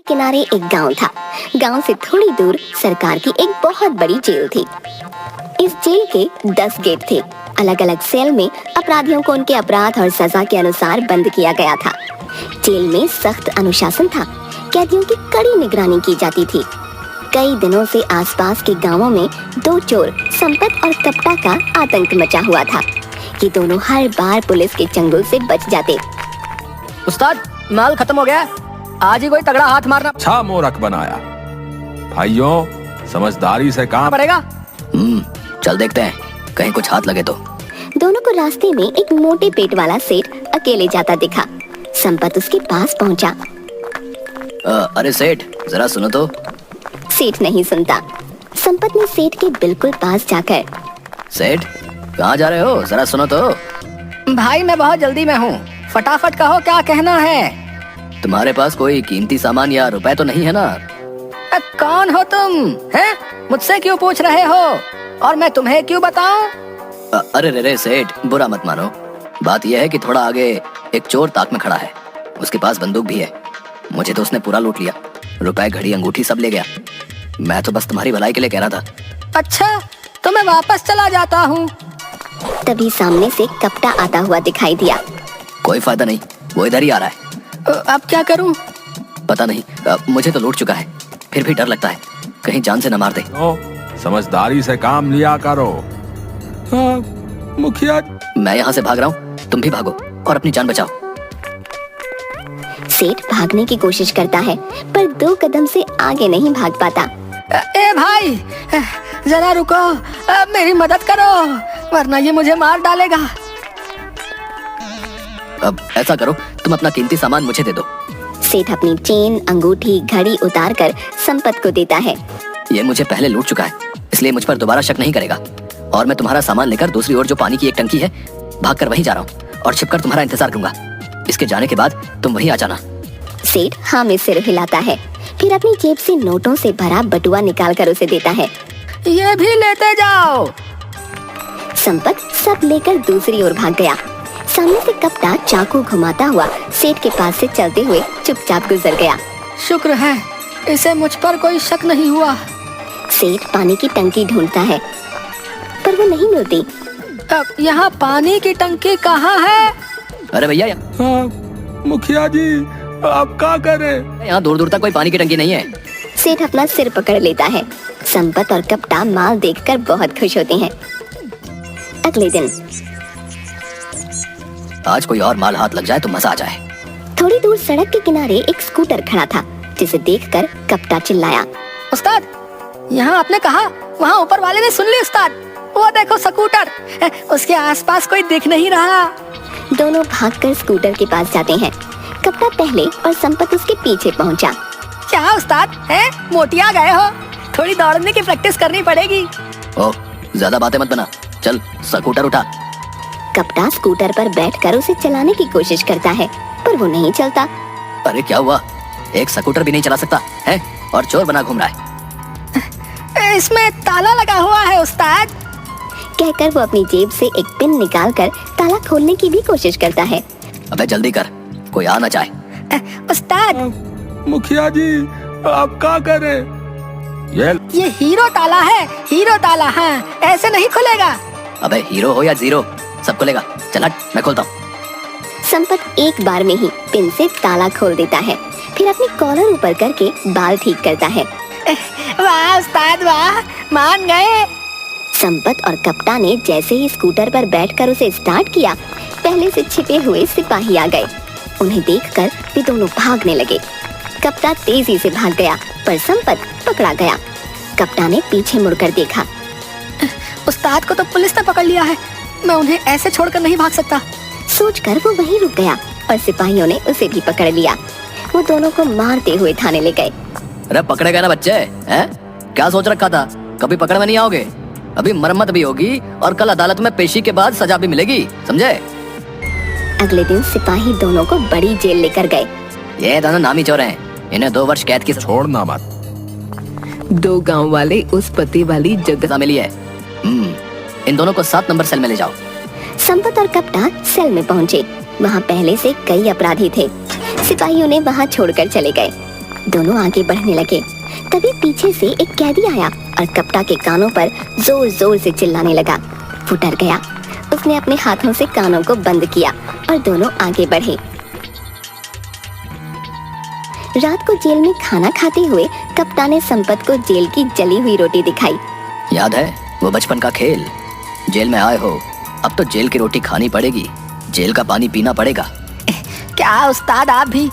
किनारे एक गांव था। गांव से थोड़ी दूर सरकार की एक बहुत बड़ी जेल थी। इस जेल के 10 गेट थे। अलग अलग सेल में अपराधियों को उनके अपराध और सजा के अनुसार बंद किया गया था। जेल में सख्त अनुशासन था। कैदियों की कड़ी निगरानी की जाती थी। कई दिनों से आसपास के गांवों में दो चोर संपत और कपटा का आतंक मचा हुआ था। ये दोनों हर बार पुलिस के चंगुल से बच जाते। उस्ताद, माल खत्म हो गया, आज ही कोई तगड़ा हाथ मारना। अच्छा मोरक बनाया भाइयों, समझदारी से काम पड़ेगा। चल देखते हैं, कहीं कुछ हाथ लगे तो। दोनों को रास्ते में एक मोटे पेट वाला सेठ अकेले जाता दिखा। संपत उसके पास पहुंचा। अरे सेठ, जरा सुनो तो। सेठ नहीं सुनता। संपत ने सेठ के बिल्कुल पास जाकर, सेठ कहाँ जा रहे हो, जरा सुनो तो। भाई मैं बहुत जल्दी में हूँ, फटाफट कहो क्या कहना है। तुम्हारे पास कोई कीमती सामान या रुपए तो नहीं है ना? कौन हो तुम, हैं? मुझसे क्यों पूछ रहे हो और मैं तुम्हें क्यों बताऊं? अरे रे सेठ, बुरा मत मानो। बात यह है कि थोड़ा आगे एक चोर ताक में खड़ा है। उसके पास बंदूक भी है। मुझे तो उसने पूरा लूट लिया। रुपए, घड़ी, अंगूठी सब ले गया। मैं तो बस तुम्हारी भलाई के लिए कह रहा था। अच्छा, तो मैं वापस चला जाता हूँ। तभी सामने से कपटा आता हुआ दिखाई दिया। कोई फायदा नहीं, वो इधर ही आ रहा है। अब क्या करूं? पता नहीं, मुझे तो लूट चुका है। फिर भी डर लगता है, कहीं जान से न मार दे। समझदारी से काम लिया करो। हाँ, मुखिया। मैं यहाँ से भाग रहा हूँ, तुम भी भागो और अपनी जान बचाओ। सेठ भागने की कोशिश करता है पर 2 कदम से आगे नहीं भाग पाता। ए भाई, जरा रुको, मेरी मदद करो वरना ये मुझे मार डालेगा। अब ऐसा करो, तुम अपना कीमती सामान मुझे दे दो। सेठ अपनी चेन, अंगूठी, घड़ी उतार कर संपत को देता है। ये मुझे पहले लूट चुका है, इसलिए मुझ पर दोबारा शक नहीं करेगा। और मैं तुम्हारा सामान लेकर दूसरी ओर जो पानी की एक टंकी है, भागकर वहीं जा रहा हूँ और छिपकर तुम्हारा इंतजार करूंगा। इसके जाने के बाद तुम वहीं आ जाना। सेठ हाँ में सिर हिलाता है, फिर अपनी जेब से नोटों से भरा बटुआ निकाल कर उसे देता है। ये भी लेते जाओ। संपत सब लेकर दूसरी ओर भाग गया। सामने से कपटा चाकू घुमाता हुआ सेठ के पास से चलते हुए चुपचाप गुजर गया। शुक्र है इसे मुझ पर कोई शक नहीं हुआ। सेठ पानी की टंकी ढूंढता है पर वो नहीं मिलती। अब यहाँ पानी की टंकी कहाँ है? अरे भैया, हाँ, मुखिया जी आप क्या करें? यहाँ दूर दूर तक कोई पानी की टंकी नहीं है। सेठ अपना सिर पकड़ लेता है। संपत और कपटा माल देखकर बहुत खुश होते हैं। अगले दिन आज कोई और माल हाथ लग जाए तो मजा आ जाए। थोड़ी दूर सड़क के किनारे एक स्कूटर खड़ा था, जिसे देखकर कपटा चिल्लाया। उस्ताद, यहाँ आपने कहा, वहाँ ऊपर वाले ने सुन ली उस्ताद। वो देखो स्कूटर, उसके आसपास कोई दिख नहीं रहा। दोनों भागकर स्कूटर के पास जाते हैं। कपटा पहले और संपत उसके पीछे पहुँचा। क्या उस्ताद, हैं? मोटिया गए हो? थोड़ी दौड़ने की प्रैक्टिस करनी पड़ेगी। ओह, ज्यादा बातें मत बना, चल स्कूटर उठा। कपटा स्कूटर पर बैठकर उसे चलाने की कोशिश करता है पर वो नहीं चलता। अरे क्या हुआ, एक स्कूटर भी नहीं चला सकता है और चोर बना घूम रहा है। इसमें ताला लगा हुआ है उस्ताद। कहकर वो अपनी जेब से एक पिन निकालकर ताला खोलने की भी कोशिश करता है। अबे जल्दी कर, कोई आ ना जाए। उस्ताद, मुखिया जी आप क्या करें? ये हीरो ताला है, हीरो ताला। हाँ, ऐसे नहीं खुलेगा। अबे हीरो हो या जीरो, सब खुलेगा। चल हट, मैं खोलता हूँ। संपत एक बार में ही पिन से ताला खोल देता है, फिर अपनी कॉलर ऊपर करके बाल ठीक करता है। वाह उस्ताद वाह, मान गए। संपत और कपटा ने जैसे ही स्कूटर पर बैठकर उसे स्टार्ट किया, पहले से छिपे हुए सिपाही आ गए। उन्हें देखकर वे दोनों भागने लगे। कपटा तेजी से भाग गया पर संपत पकड़ा गया। कपटा ने पीछे मुड़कर देखा। उस्ताद को तो पुलिस ने पकड़ लिया है, मैं उन्हें ऐसे छोड़कर नहीं भाग सकता। सोचकर वो वहीं रुक गया और सिपाहियों ने उसे भी पकड़ लिया। वो दोनों को मारते हुए थाने ले गए। अरे पकड़े गए ना बच्चे, हैं? क्या सोच रखा था, कभी पकड़ में नहीं आओगे? अभी मरम्मत भी होगी और कल अदालत में पेशी के बाद सजा भी मिलेगी, समझे? अगले दिन सिपाही दोनों को बड़ी जेल लेकर गए। ये दोनों नामी चोर हैं, इन्हें 2 वर्ष कैद की छोड़ना मत। 2 गांव वाले उस पति वाली जगह मिली है। इन दोनों को 7 नंबर सेल में ले जाओ। संपत और कपटा सेल में पहुँचे। वहाँ पहले से कई अपराधी थे। सिपाहियों ने वहाँ छोड़कर चले गए। दोनों आगे बढ़ने लगे। तभी पीछे से एक कैदी आया और कप्ता के कानों पर जोर जोर से चिल्लाने लगा। वो डर गया। उसने अपने हाथों से कानों को बंद किया और दोनों आगे बढ़े। रात को जेल में खाना खाते हुए कप्तान ने संपत को जेल की जली हुई रोटी दिखाई। याद है वो बचपन का खेल? जेल में आए हो, अब तो जेल की रोटी खानी पड़ेगी, जेल का पानी पीना पड़ेगा। क्या उस्ताद आप भी?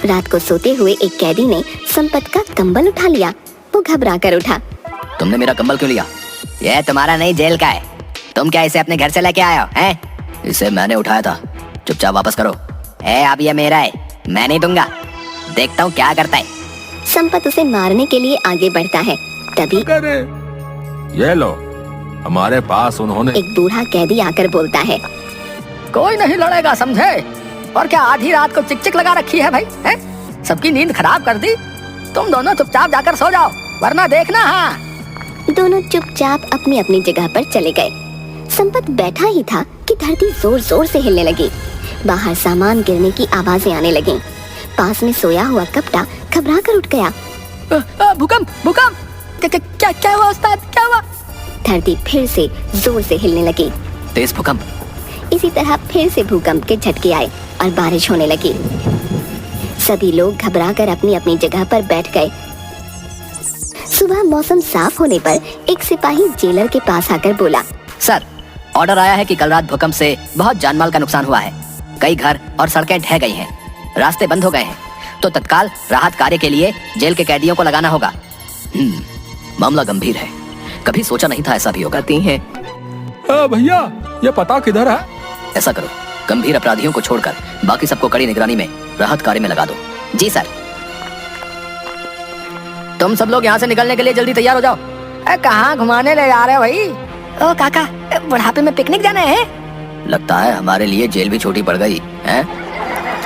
रात को सोते हुए एक कैदी ने संपत का कंबल उठा लिया। वो घबरा कर उठा। तुमने मेरा कंबल क्यों लिया? यह तुम्हारा नहीं, जेल का है। तुम क्या इसे अपने घर से लेके आए हो हैं? इसे मैंने उठाया था, चुपचाप वापस करो। अब ये मेरा है, मैं नहीं दूंगा, देखता हूँ क्या करता है। संपत उसे मारने के लिए आगे बढ़ता है। तभी ये लो, हमारे पास उन्होंने एक बूढ़ा कैदी आकर बोलता है, कोई नहीं लड़ेगा, समझे? और क्या आधी रात को चिक चिक लगा रखी है भाई? हैं? सबकी नींद खराब कर दी। तुम दोनों चुपचाप जाकर सो जाओ, वरना देखना। हाँ। दोनों चुपचाप अपनी अपनी जगह पर चले गए। संपत बैठा ही था कि धरती जोर जोर से हिलने लगी। बाहर सामान गिरने की आवाजें आने लगी। पास में सोया हुआ कप्ता घबरा कर उठ गया। भूकंप, भूकंप! क्या हुआ उस्ताद, क्या हुआ? धरती फिर से जोर से हिलने लगी। तेज भूकंप। इसी तरह फिर से भूकंप के झटके आए और बारिश होने लगी। सभी लोग घबराकर अपनी अपनी जगह पर बैठ गए। सुबह मौसम साफ होने पर एक सिपाही जेलर के पास आकर बोला, सर, ऑर्डर आया है कि कल रात भूकंप से बहुत जानमाल का नुकसान हुआ है। कई घर और सड़कें ढह गई हैं, रास्ते बंद हो गए हैं, तो तत्काल राहत कार्य के लिए जेल के कैदियों को लगाना होगा। मामला गंभीर है, कभी सोचा नहीं था ऐसा भी होगा। भैया, ये पता किधर है? ऐसा करो, गंभीर अपराधियों को छोड़कर बाकी सबको कड़ी निगरानी में राहत कार्य में लगा दो। जी सर। तुम सब लोग यहाँ से निकलने के लिए जल्दी तैयार हो जाओ। कहाँ घुमाने ले जा रहे हो भाई? ओ काका, बुढ़ापे में पिकनिक जाना है? लगता है हमारे लिए जेल भी छोटी पड़ गई है।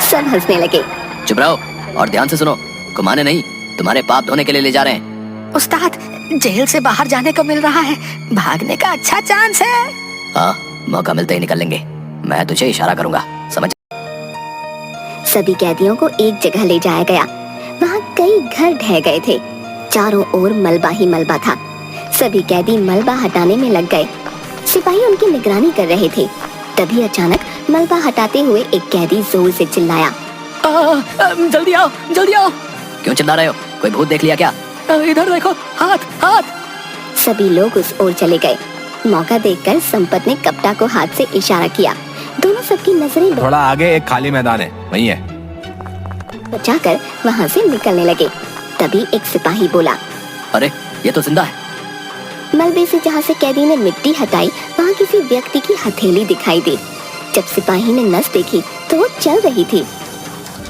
सब हंसने लगे। चुप रहो और ध्यान से सुनो, घुमाने नहीं, तुम्हारे पाप धोने के लिए ले जा रहे हैं। उस्ताद, जेल से बाहर जाने को मिल रहा है, भागने का अच्छा चांस है। हाँ, मौका मिलते ही निकल लेंगे, मैं तुझे इशारा करूंगा, समझ? सभी कैदियों को एक जगह ले जाया गया। वहाँ कई घर ढह गए थे। चारों ओर मलबा ही मलबा था। सभी कैदी मलबा हटाने में लग गए। सिपाही उनकी निगरानी कर रहे थे। तभी अचानक मलबा हटाते हुए एक कैदी जोर से चिल्लाया, जल्दी आओ, जल्दी आओ। क्यों चिल्ला रहे हो? कोई भूत देख लिया क्या? इधर देखो, हाथ, हाथ। सभी लोग उस ओर चले गए। मौका देखकर संपत ने कप्ता को हाथ से इशारा किया। दोनों सबकी नजरें थोड़ा आगे एक खाली मैदान है, वहीं है। बचाकर वहाँ से निकलने लगे। तभी एक सिपाही बोला, अरे ये तो जिंदा है। मलबे से जहाँ से कैदी ने मिट्टी हटाई, वहाँ किसी व्यक्ति की हथेली दिखाई दी। जब सिपाही ने नस देखी तो वो चल रही थी।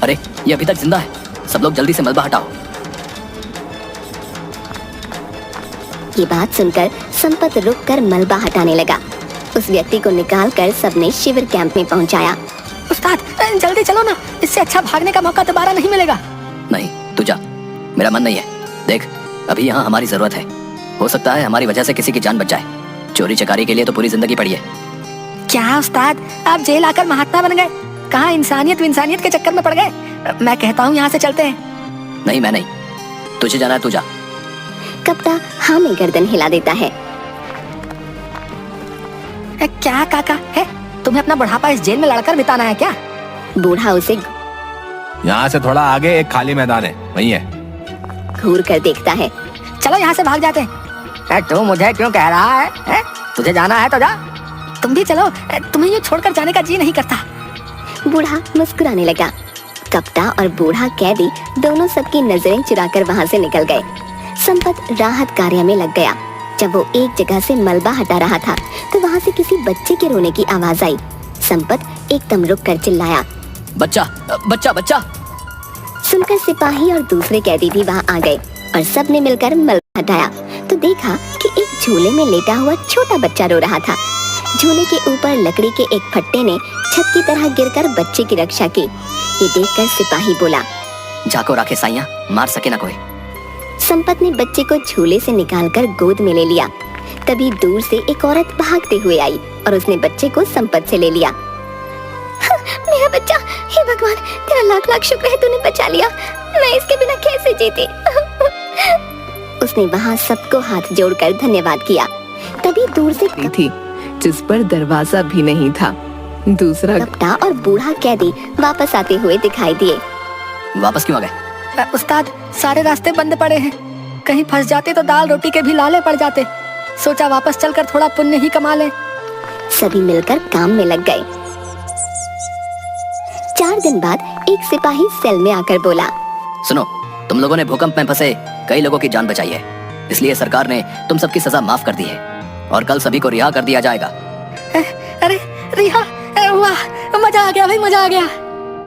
अरे ये अभी तक जिंदा है, सब लोग जल्दी से मलबा हटाओ। ये बात सुनकर संपत रुककर मलबा हटाने लगा। उस व्यक्ति को निकालकर सबने शिविर कैंप में पहुंचाया। उस्ताद, जल्दी चलो ना, इससे अच्छा भागने का मौका दोबारा नहीं मिलेगा। नहीं, तू जा, मेरा मन नहीं है। देख, अभी यहाँ हमारी जरूरत है, हो सकता है हमारी वजह से किसी की जान बच जाए। चोरी चकारी के लिए तो पूरी जिंदगी पड़ी है। क्या उस्ताद, आप जेल आकर महात्मा बन गए? कहाँ इंसानियत के चक्कर में पड़ गए? मैं कहता हूँ यहाँ से चलते हैं। नहीं, मैं नहीं, तुझे जाना है, तू जा। कप्ता हाँ में गर्दन हिला देता है। क्या काका है, तुम्हें अपना बुढ़ापा इस जेल में लड़कर बिताना है क्या? बूढ़ा उसे यहाँ से थोड़ा आगे एक खाली मैदान है, वहीं है। घूर कर देखता है। चलो यहाँ से भाग जाते हैं। तू मुझे क्यों कह रहा है? तुझे जाना है तो जा। तुम भी चलो, तुम्हें ये छोड़कर जाने का जी नहीं करता। बूढ़ा मुस्कुराने लगा। कप्ता और बूढ़ा कैदी दोनों सबकी नजरें चुराकर वहाँ से निकल गए। संपत राहत कार्य में लग गया। जब वो एक जगह से मलबा हटा रहा था तो वहाँ से किसी बच्चे के रोने की आवाज आई। संपत एकदम रुक कर चिल्लाया, बच्चा, बच्चा, बच्चा। सुनकर सिपाही और दूसरे कैदी भी वहाँ आ गए और सब ने मिलकर मलबा हटाया तो देखा कि एक झूले में लेटा हुआ छोटा बच्चा रो रहा था। झूले के ऊपर लकड़ी के एक फट्टे ने छत की तरह गिरकर बच्चे की रक्षा की। ये देखकर सिपाही बोला, जाको राखे साइया, मार सके ना कोई। संपत ने बच्चे को झूले से निकालकर गोद में ले लिया। तभी दूर से एक औरत भागते हुए आई और उसने बच्चे को संपत से ले लिया। मेरा बच्चा, हे भगवान, तेरा लाख लाख शुक्र है तूने बचा लिया। मैं इसके बिना कैसे जीती। उसने वहाँ सबको हाथ जोड़कर धन्यवाद किया। तभी दूर से थी जिस पर दरवाजा भी नहीं था। दूसरा कप्ता और बूढ़ा कैदी वापस आते हुए दिखाई दिए। वापस क्यों आ गए? उस्ताद, सारे रास्ते बंद पड़े हैं। कहीं फंस जाते तो दाल रोटी के भी लाले पड़ जाते। सोचा वापस चलकर थोड़ा पुण्य ही कमा ले। सभी मिलकर काम में लग गए। 4 दिन बाद एक सिपाही सेल में आकर बोला, सुनो, तुम लोगों ने भूकंप में फंसे कई लोगों की जान बचाई है, इसलिए सरकार ने तुम सबकी सजा माफ कर दी है और कल सभी को रिहा कर दिया जाएगा। अरे रिहा, वाह, मजा आ गया भाई, मजा आ गया।